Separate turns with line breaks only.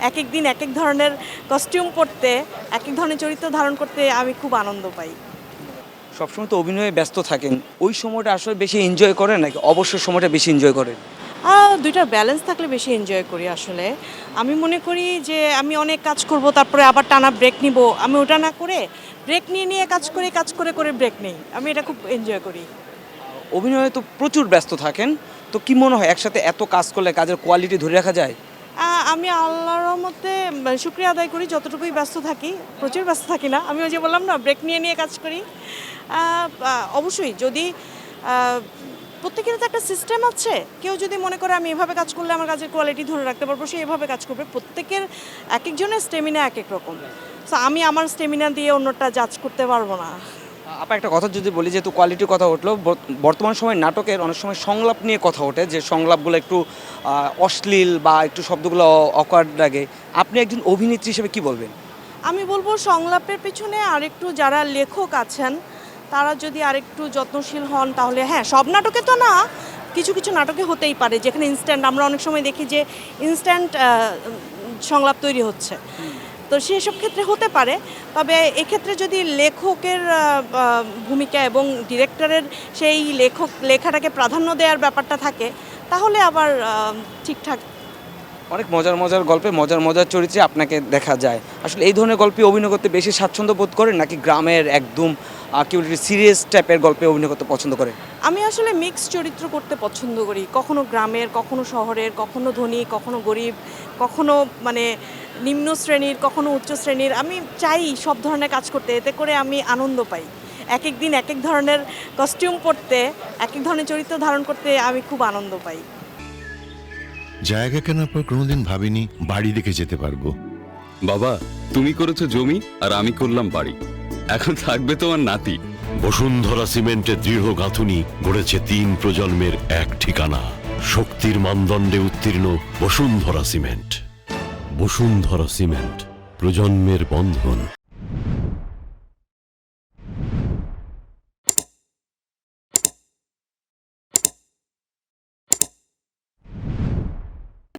এক এক দিন এক এক ধরনের কস্টিউম পরতে, এক এক ধরনের চরিত্র ধারণ করতে আমি খুব আনন্দ পাই।
সবসময় তো অভিনয়ে ব্যস্ত থাকেন, ওই সময়টা আসলে বেশি এনজয় করেন নাকি অবসর সময়টা বেশি এনজয় করেন?
দুইটার ব্যালেন্স থাকলে বেশি এনজয় করি আসলে। আমি মনে করি যে আমি অনেক কাজ করব, তারপরে আবার টানা ব্রেক নিব। আমি ওটা না করে ব্রেক নিয়ে নিয়ে কাজ করে, কাজ করে করে ব্রেক নেই। আমি এটা খুব এনজয় করি।
অভিনয়ে তো প্রচুর ব্যস্ত থাকেন, তো কি মনে হয় একসাথে এত কাজ করলে কাজের কোয়ালিটি ধরে রাখা যায়?
আমি আল্লাহর রহমতে শুকরিয়া আদায় করি, যতটুকুই ব্যস্ত থাকি। প্রচুর ব্যস্ত থাকি না, আমি ওই যে বললাম না, ব্রেক নিয়ে নিয়ে কাজ করি। অবশ্যই যদি প্রত্যেকের তো একটা সিস্টেম আছে, কেউ যদি মনে করে আমি এভাবে কাজ করলে আমার কাজের কোয়ালিটি ধরে রাখতে পারবো, সে এভাবে কাজ করবে। প্রত্যেকের এক একজনের স্টেমিনা এক এক রকম। সো আমি আমার স্টেমিনা দিয়ে অন্যটা জাজ করতে পারবো না।
আপা একটা কথা যদি বলি, যেহেতু কোয়ালিটির কথা উঠলো, বর্তমান সময় নাটকের অনেক সময় সংলাপ নিয়ে কথা ওঠে, যে সংলাপগুলো একটু অশ্লীল বা একটু শব্দগুলো অকওয়ার্ড লাগে। আপনি একজন অভিনেত্রী হিসেবে কি বলবেন?
আমি বলবো সংলাপের পেছনে আরেকটু যারা লেখক আছেন তারা যদি আরেকটু যত্নশীল হন, তাহলে হ্যাঁ, সব নাটকে তো না, কিছু কিছু নাটকে হতেই পারে যেখানে ইনস্ট্যান্ট, আমরা অনেক সময় দেখি যে ইনস্ট্যান্ট সংলাপ তৈরি হচ্ছে, তো সেসব ক্ষেত্রে হতে পারে। তবে এক্ষেত্রে যদি লেখকের ভূমিকা এবং ডিরেক্টরের সেই লেখাটাকে প্রাধান্য দেওয়ার ব্যাপারটা থাকে, তাহলে আবার ঠিকঠাক।
অনেক মজার মজার গল্পে মজার মজার চরিত্রে আপনাকে দেখা যায়। আসলে এই ধরনের গল্পে অভিনয় করতে বেশি স্বাচ্ছন্দ্য বোধ করেন নাকি গ্রামের একদম কি বলি সিরিয়াস টাইপের গল্পে অভিনয় করতে পছন্দ করেন?
আমি আসলে মিক্স চরিত্র করতে পছন্দ করি, কখনো গ্রামের, কখনো শহরের, কখনো ধনী, কখনো গরিব, কখনো মানে নিম্ন শ্রেণীর, কখনো উচ্চ শ্রেণীর। আমি চাই সব ধরনের কাজ করতে, এতে করে আমি আনন্দ পাই। এক এক দিন এক এক ধরনের কস্টিউম পরতে, এক এক ধরনের চরিত্র ধারণ করতে আমি খুব আনন্দ পাই।
জায়গা কেনার পর কোনোদিন ভাবিনি বাড়ি দেখে যেতে পারবো।
বাবা, তুমি করেছো জমি আর আমি করলাম বাড়ি, এখন থাকবে তোমার নাতি।
বসুন্ধরা সিমেন্টের দৃঢ় গাঁথুনি গড়েছে 3 প্রজন্মের এক ঠিকানা। শক্তির মানদণ্ডে উত্তীর্ণ বসুন্ধরা সিমেন্ট। বসুন্ধরা সিমেন্ট, প্রজন্মের বন্ধন।